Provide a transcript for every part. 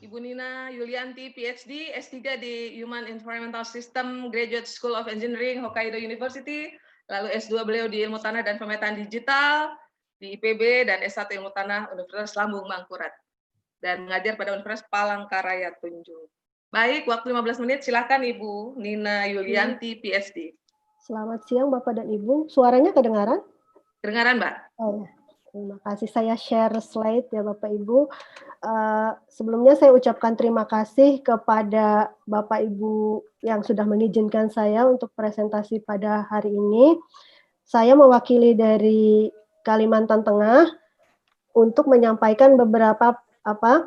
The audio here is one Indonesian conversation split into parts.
Ibu Nina Yulianti, PhD, S3 di Human Environmental System, Graduate School of Engineering, Hokkaido University, lalu S2 beliau di Ilmu Tanah dan Pemetaan Digital, di IPB, dan S1 Ilmu Tanah, Universitas Lambung Mangkurat, dan mengajar pada Universitas Palangkaraya Tunjung. Baik, waktu 15 menit, silakan Ibu Nina Yulianti, PhD. Selamat siang Bapak dan Ibu, suaranya kedengaran? Kedengaran, Mbak? Oh ya, terima kasih. Saya share slide ya Bapak Ibu. Sebelumnya saya ucapkan terima kasih kepada Bapak Ibu yang sudah mengizinkan saya untuk presentasi pada hari ini. Saya mewakili dari Kalimantan Tengah untuk menyampaikan beberapa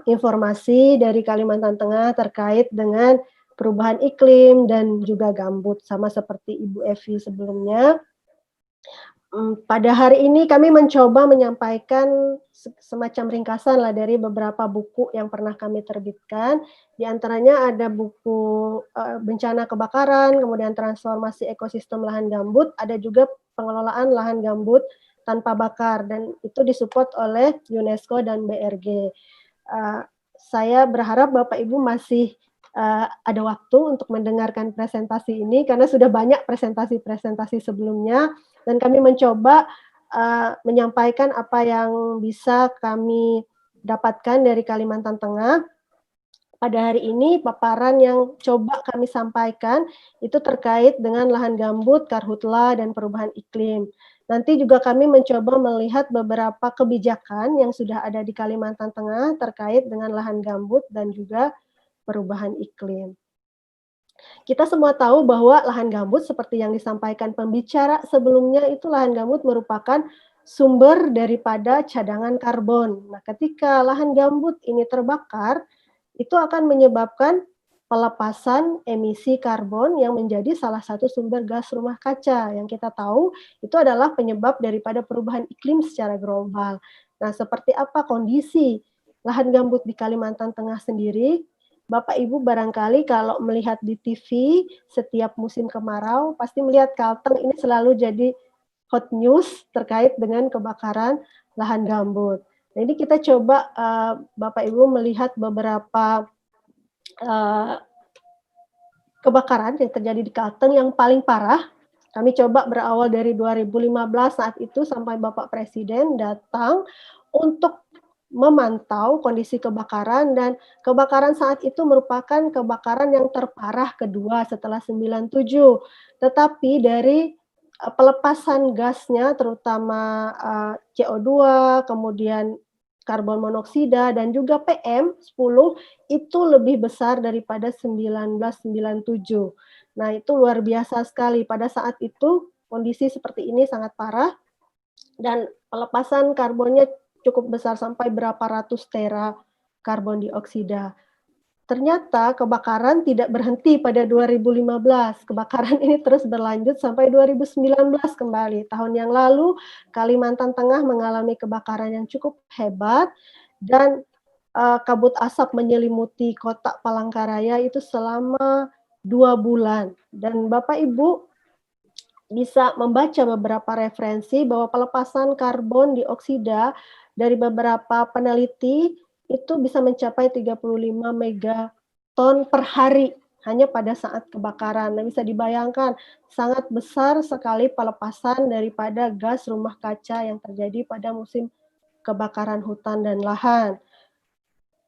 informasi dari Kalimantan Tengah terkait dengan perubahan iklim dan juga gambut, sama seperti Ibu Evi sebelumnya. Pada hari ini kami mencoba menyampaikan semacam ringkasan lah dari beberapa buku yang pernah kami terbitkan. Di antaranya ada buku bencana kebakaran, kemudian transformasi ekosistem lahan gambut, ada juga pengelolaan lahan gambut tanpa bakar, dan itu disupport oleh UNESCO dan BRG. Saya berharap Bapak Ibu masih ada waktu untuk mendengarkan presentasi ini, karena sudah banyak presentasi-presentasi sebelumnya, dan kami mencoba menyampaikan apa yang bisa kami dapatkan dari Kalimantan Tengah. Pada hari ini paparan yang coba kami sampaikan itu terkait dengan lahan gambut, karhutla, dan perubahan iklim. Nanti juga kami mencoba melihat beberapa kebijakan yang sudah ada di Kalimantan Tengah terkait dengan lahan gambut dan juga perubahan iklim. Kita semua tahu bahwa lahan gambut seperti yang disampaikan pembicara sebelumnya, itu lahan gambut merupakan sumber daripada cadangan karbon. Nah, ketika lahan gambut ini terbakar, itu akan menyebabkan pelepasan emisi karbon yang menjadi salah satu sumber gas rumah kaca yang kita tahu itu adalah penyebab daripada perubahan iklim secara global. Nah, seperti apa kondisi lahan gambut di Kalimantan Tengah sendiri? Bapak Ibu barangkali kalau melihat di TV setiap musim kemarau, pasti melihat Kalteng ini selalu jadi hot news terkait dengan kebakaran lahan gambut. Nah, ini kita coba Bapak Ibu melihat beberapa kebakaran yang terjadi di Kalteng yang paling parah. Kami coba berawal dari 2015 saat itu sampai Bapak Presiden datang untuk memantau kondisi kebakaran, dan kebakaran saat itu merupakan kebakaran yang terparah kedua setelah 97. Tetapi dari pelepasan gasnya terutama CO2, kemudian karbon monoksida dan juga PM10 itu lebih besar daripada 1997. Nah, itu luar biasa sekali. Pada saat itu kondisi seperti ini sangat parah dan pelepasan karbonnya cukup besar sampai berapa ratus tera karbon dioksida. Ternyata kebakaran tidak berhenti pada 2015. Kebakaran ini terus berlanjut sampai 2019 kembali. Tahun yang lalu Kalimantan Tengah mengalami kebakaran yang cukup hebat dan kabut asap menyelimuti kota Palangkaraya itu selama 2 bulan. Dan Bapak Ibu bisa membaca beberapa referensi bahwa pelepasan karbon dioksida dari beberapa peneliti itu bisa mencapai 35 megaton per hari hanya pada saat kebakaran. Nah, bisa dibayangkan sangat besar sekali pelepasan daripada gas rumah kaca yang terjadi pada musim kebakaran hutan dan lahan.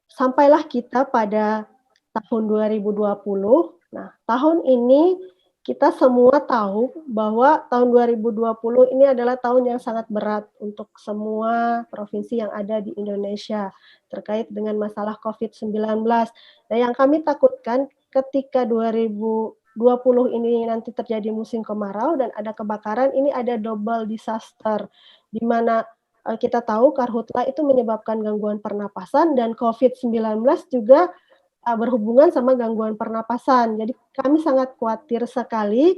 Sampailah kita pada tahun 2020. Nah, tahun ini kita semua tahu bahwa tahun 2020 ini adalah tahun yang sangat berat untuk semua provinsi yang ada di Indonesia terkait dengan masalah COVID-19. Nah, yang kami takutkan ketika 2020 ini nanti terjadi musim kemarau dan ada kebakaran, ini ada double disaster, di mana kita tahu karhutla itu menyebabkan gangguan pernapasan dan COVID-19 juga berhubungan sama gangguan pernapasan. Jadi kami sangat khawatir sekali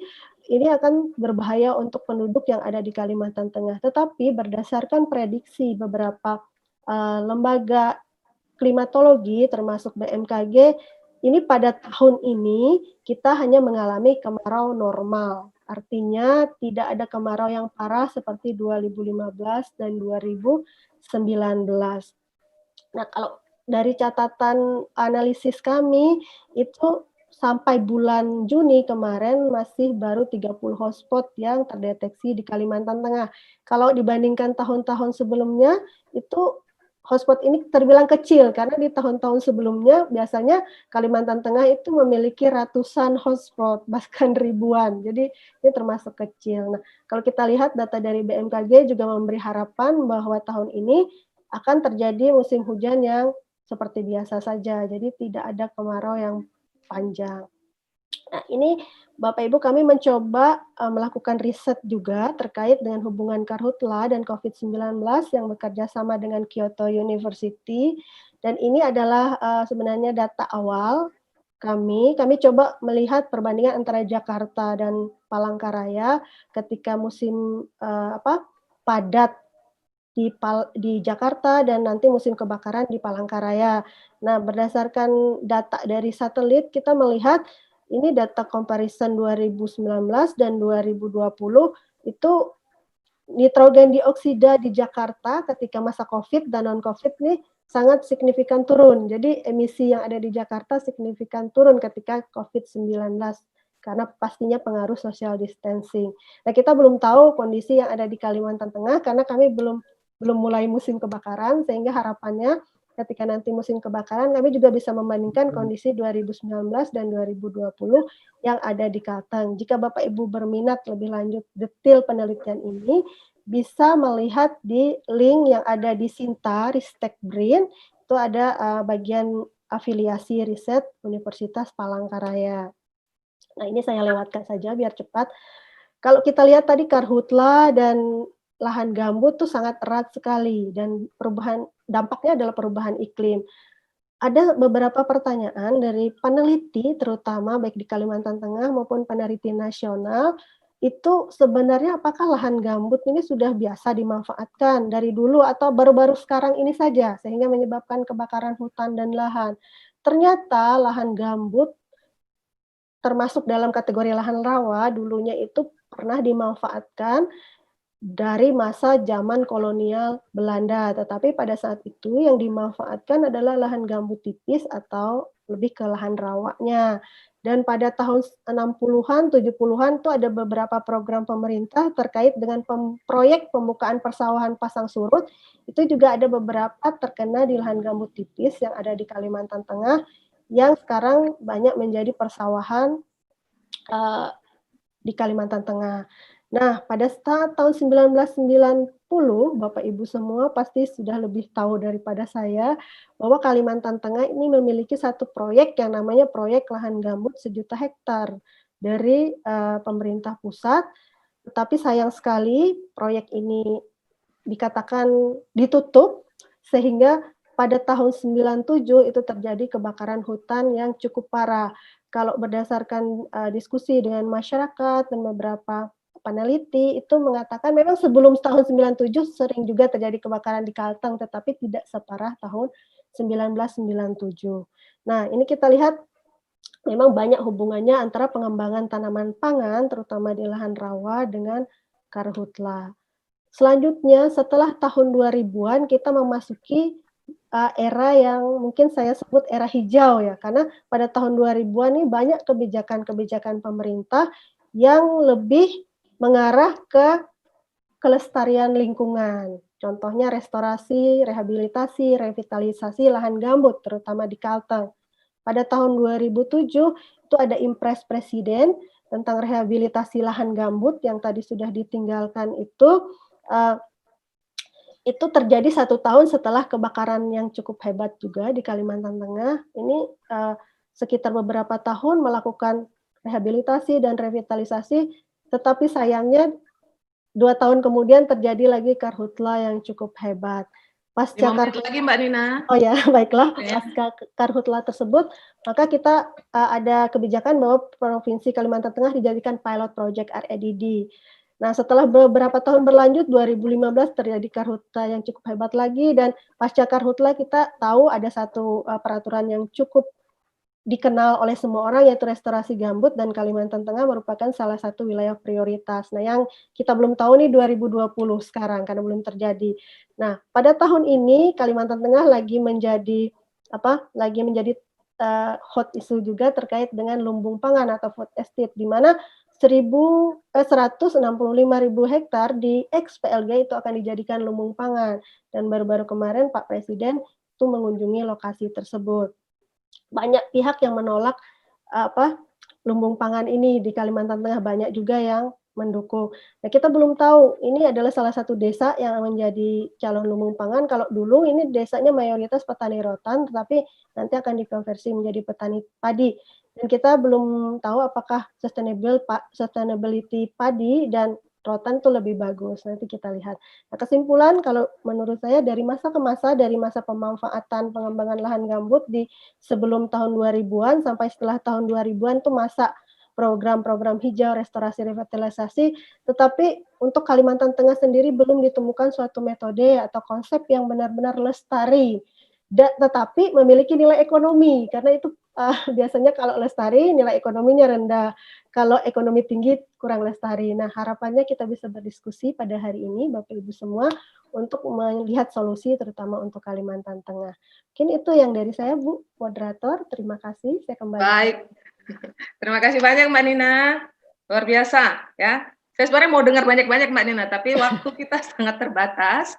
ini akan berbahaya untuk penduduk yang ada di Kalimantan Tengah. Tetapi berdasarkan prediksi beberapa lembaga klimatologi termasuk BMKG, ini pada tahun ini kita hanya mengalami kemarau normal. Artinya tidak ada kemarau yang parah seperti 2015 dan 2019. Nah, kalau dari catatan analisis kami, itu sampai bulan Juni kemarin masih baru 30 hotspot yang terdeteksi di Kalimantan Tengah. Kalau dibandingkan tahun-tahun sebelumnya, itu hotspot ini terbilang kecil, karena di tahun-tahun sebelumnya biasanya Kalimantan Tengah itu memiliki ratusan hotspot, bahkan ribuan. Jadi ini termasuk kecil. Nah, kalau kita lihat data dari BMKG juga memberi harapan bahwa tahun ini akan terjadi musim hujan yang seperti biasa saja, jadi tidak ada kemarau yang panjang. Nah, ini Bapak Ibu kami mencoba melakukan riset juga terkait dengan hubungan karhutla dan COVID-19 yang bekerja sama dengan Kyoto University, dan ini adalah sebenarnya data awal kami. Kami coba melihat perbandingan antara Jakarta dan Palangkaraya ketika musim padat di Jakarta dan nanti musim kebakaran di Palangkaraya. Nah, berdasarkan data dari satelit kita melihat ini data comparison 2019 dan 2020 itu nitrogen dioksida di Jakarta ketika masa Covid dan non-Covid nih sangat signifikan turun. Jadi emisi yang ada di Jakarta signifikan turun ketika COVID-19 karena pastinya pengaruh social distancing. Nah, kita belum tahu kondisi yang ada di Kalimantan Tengah karena kami belum mulai musim kebakaran, sehingga harapannya ketika nanti musim kebakaran kami juga bisa membandingkan kondisi 2019 dan 2020 yang ada di Kalteng. Jika Bapak Ibu berminat lebih lanjut detail penelitian ini, bisa melihat di link yang ada di Sinta Ristek Brin, itu ada bagian afiliasi riset Universitas Palangkaraya. Nah, ini saya lewatkan saja biar cepat. Kalau kita lihat tadi karhutla dan lahan gambut tuh sangat erat sekali dan dampaknya adalah perubahan iklim. Ada beberapa pertanyaan dari peneliti terutama baik di Kalimantan Tengah maupun peneliti nasional, itu sebenarnya apakah lahan gambut ini sudah biasa dimanfaatkan dari dulu atau baru-baru sekarang ini saja sehingga menyebabkan kebakaran hutan dan lahan. Ternyata lahan gambut termasuk dalam kategori lahan rawa dulunya itu pernah dimanfaatkan dari masa zaman kolonial Belanda, tetapi pada saat itu yang dimanfaatkan adalah lahan gambut tipis atau lebih ke lahan rawanya. Dan pada tahun 60-an, 70-an itu ada beberapa program pemerintah terkait dengan proyek pembukaan persawahan pasang surut, itu juga ada beberapa terkena di lahan gambut tipis yang ada di Kalimantan Tengah, yang sekarang banyak menjadi persawahan di Kalimantan Tengah. Nah, pada saat tahun 1990, Bapak Ibu semua pasti sudah lebih tahu daripada saya, bahwa Kalimantan Tengah ini memiliki satu proyek yang namanya Proyek Lahan Gambut 1.000.000 hektar dari pemerintah pusat, tetapi sayang sekali proyek ini dikatakan ditutup, sehingga pada tahun 97 itu terjadi kebakaran hutan yang cukup parah. Kalau berdasarkan diskusi dengan masyarakat dan beberapa peneliti itu mengatakan memang sebelum tahun 97 sering juga terjadi kebakaran di Kalteng, tetapi tidak separah tahun 1997. Nah, ini kita lihat memang banyak hubungannya antara pengembangan tanaman pangan, terutama di lahan rawa, dengan karhutla. Selanjutnya setelah tahun 2000-an kita memasuki era yang mungkin saya sebut era hijau ya, karena pada tahun 2000-an ini banyak kebijakan-kebijakan pemerintah yang lebih mengarah ke kelestarian lingkungan. Contohnya restorasi, rehabilitasi, revitalisasi lahan gambut terutama di Kalteng. Pada tahun 2007 itu ada Impres Presiden tentang rehabilitasi lahan gambut yang tadi sudah ditinggalkan itu terjadi 1 tahun setelah kebakaran yang cukup hebat juga di Kalimantan Tengah. Ini sekitar beberapa tahun melakukan rehabilitasi dan revitalisasi, tetapi sayangnya 2 tahun kemudian terjadi lagi karhutla yang cukup hebat. 5 menit lagi Mbak Nina. Oh ya, baiklah. Ya. Pasca karhutla tersebut, maka kita ada kebijakan bahwa Provinsi Kalimantan Tengah dijadikan pilot project REDD. Nah, setelah beberapa tahun berlanjut, 2015 terjadi karhutla yang cukup hebat lagi, dan pasca karhutla kita tahu ada satu peraturan yang cukup dikenal oleh semua orang, yaitu restorasi gambut, dan Kalimantan Tengah merupakan salah satu wilayah prioritas. Nah, yang kita belum tahu nih 2020 sekarang karena belum terjadi. Nah, pada tahun ini Kalimantan Tengah lagi menjadi lagi menjadi hot issue juga terkait dengan lumbung pangan atau food estate, di mana 165.000 hektar di ex-PLG itu akan dijadikan lumbung pangan. Dan baru-baru kemarin Pak Presiden itu mengunjungi lokasi tersebut. Banyak pihak yang menolak lumbung pangan ini di Kalimantan Tengah, banyak juga yang mendukung. Nah, kita belum tahu ini adalah salah satu desa yang menjadi calon lumbung pangan. Kalau dulu ini desanya mayoritas petani rotan, tetapi nanti akan dikonversi menjadi petani padi. Dan kita belum tahu apakah sustainability padi dan rotan itu lebih bagus. Nanti kita lihat. Nah, kesimpulan kalau menurut saya dari masa ke masa, dari masa pemanfaatan pengembangan lahan gambut di sebelum tahun 2000-an sampai setelah tahun 2000-an itu masa program-program hijau, restorasi, revitalisasi, tetapi untuk Kalimantan Tengah sendiri belum ditemukan suatu metode atau konsep yang benar-benar lestari, tetapi memiliki nilai ekonomi, karena itu biasanya kalau lestari nilai ekonominya rendah, kalau ekonomi tinggi kurang lestari. Nah, harapannya kita bisa berdiskusi pada hari ini, Bapak Ibu semua, untuk melihat solusi terutama untuk Kalimantan Tengah. Mungkin itu yang dari saya, Bu Moderator. Terima kasih. Saya kembali. Baik. Terima kasih banyak Mbak Nina, luar biasa ya. Saya sebenarnya mau dengar banyak-banyak Mbak Nina, tapi waktu kita sangat terbatas.